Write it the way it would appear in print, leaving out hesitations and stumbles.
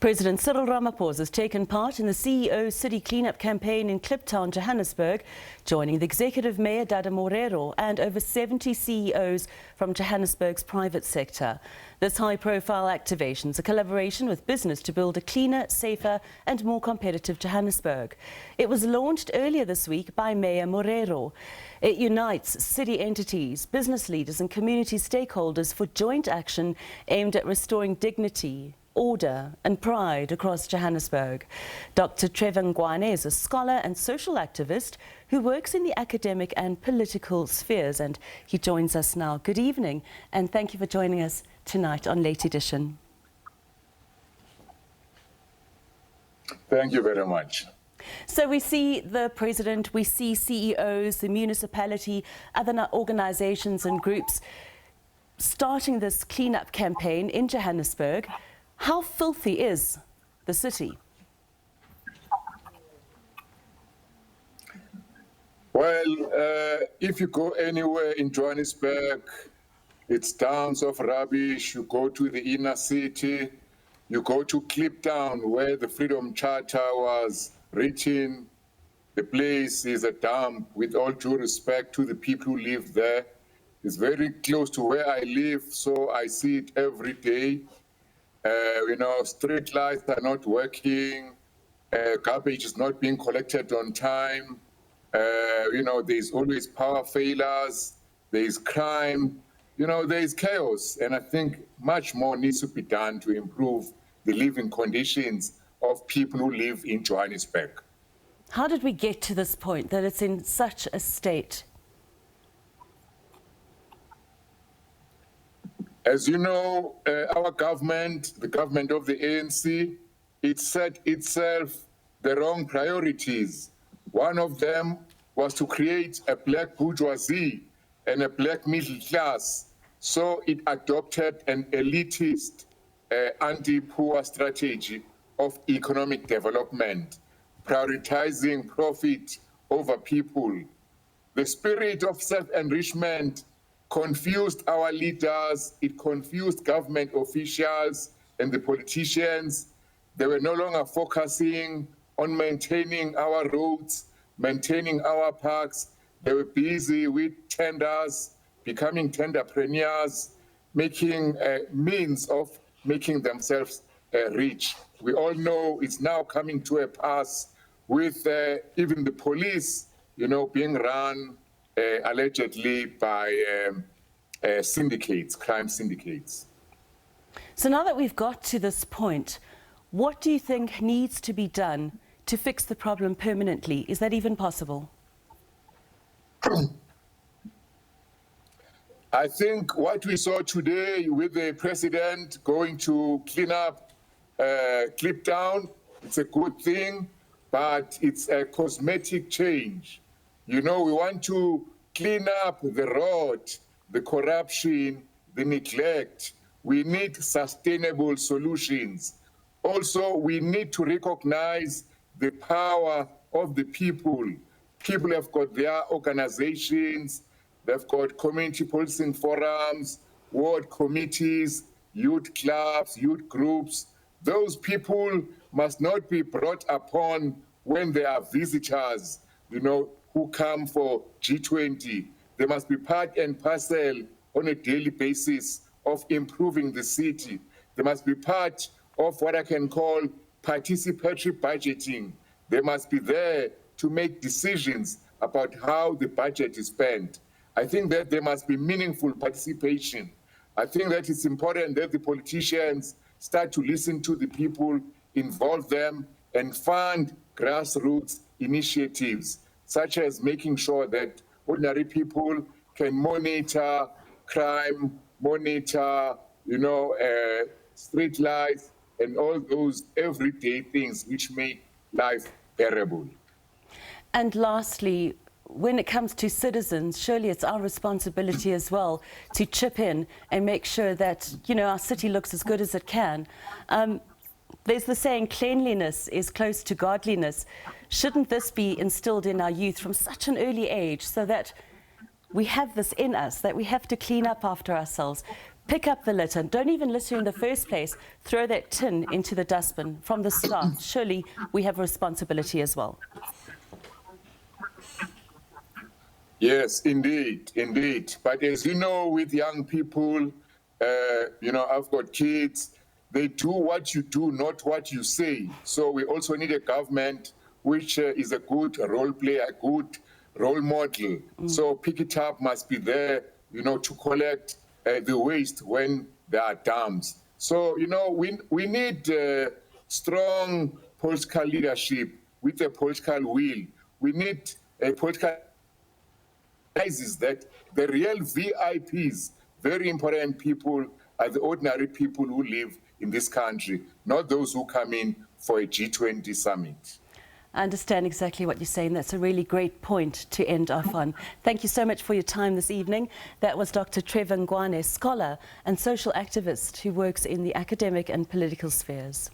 President Cyril Ramaphosa has taken part in the CEO City Cleanup campaign in Kliptown, Johannesburg, joining the Executive Mayor Dada Morero and over 70 CEOs from Johannesburg's private sector. This high-profile activation is a collaboration with business to build a cleaner, safer and more competitive Johannesburg. It was launched earlier this week by Mayor Morero. It unites city entities, business leaders and community stakeholders for joint action aimed at restoring dignity, order and pride across Johannesburg. Dr. Trevor Ngwane is a scholar and social activist who works in the academic and political spheres, and he joins us now. Good evening and thank you for joining us tonight on Late Edition. Thank you very much. So we see the President, we see CEOs, the municipality, other organisations and groups starting this cleanup campaign in Johannesburg. How filthy is the city? Well, if you go anywhere in Johannesburg, it's towns of rubbish. You go to the inner city, you go to Kliptown, where the Freedom Charter was written. The place is a dump, with all due respect to the people who live there. It's very close to where I live, so I see it every day. Street lights are not working, garbage is not being collected on time, there's always power failures, there's crime, there's chaos. And I think much more needs to be done to improve the living conditions of people who live in Johannesburg. How did we get to this point, that it's in such a state? As you know, our government, the government of the ANC, it set itself the wrong priorities. One of them was to create a black bourgeoisie and a black middle class. So it adopted an elitist, anti-poor strategy of economic development, prioritizing profit over people. The spirit of self-enrichment confused our leaders, it confused government officials and the politicians. They were no longer focusing on maintaining our roads, maintaining our parks. They were busy with tenders, becoming tenderpreneurs, making means of making themselves rich. We all know it's now coming to a pass with even the police, being run allegedly by syndicates, crime syndicates. So now that we've got to this point, what do you think needs to be done to fix the problem permanently? Is that even possible? I think what we saw today with the president going to clean up Kliptown, it's a good thing, but it's a cosmetic change. We want to clean up the rot, the corruption, the neglect. We need sustainable solutions. Also, we need to recognize the power of the people. People have got their organizations, they've got community policing forums, ward committees, youth clubs, youth groups. Those people must not be brought upon when they are visitors, who come for G20. They must be part and parcel on a daily basis of improving the city. They must be part of what I can call participatory budgeting. They must be there to make decisions about how the budget is spent. I think that there must be meaningful participation. I think that it's important that the politicians start to listen to the people, involve them, and fund grassroots initiatives, such as making sure that ordinary people can monitor crime, monitor, street lights, and all those everyday things which make life bearable. And lastly, when it comes to citizens, surely it's our responsibility as well to chip in and make sure that, our city looks as good as it can. There's the saying, cleanliness is close to godliness. Shouldn't this be instilled in our youth from such an early age so that we have this in us, that we have to clean up after ourselves, pick up the litter. Don't even litter in the first place. Throw that tin into the dustbin from the start. Surely we have a responsibility as well. Yes, indeed, indeed. But as you know, with young people, I've got kids, they do what you do, not what you say. So we also need a government which is a good role player, a good role model. So Pick It Up must be there, to collect the waste when there are dams. So, we need strong political leadership with a political will. We need a political is that the real VIPs, very important people, are the ordinary people who live in this country, not those who come in for a G20 summit. I understand exactly what you're saying. That's a really great point to end off on. Thank you so much for your time this evening. That was Dr. Trevor Ngwane, scholar and social activist who works in the academic and political spheres.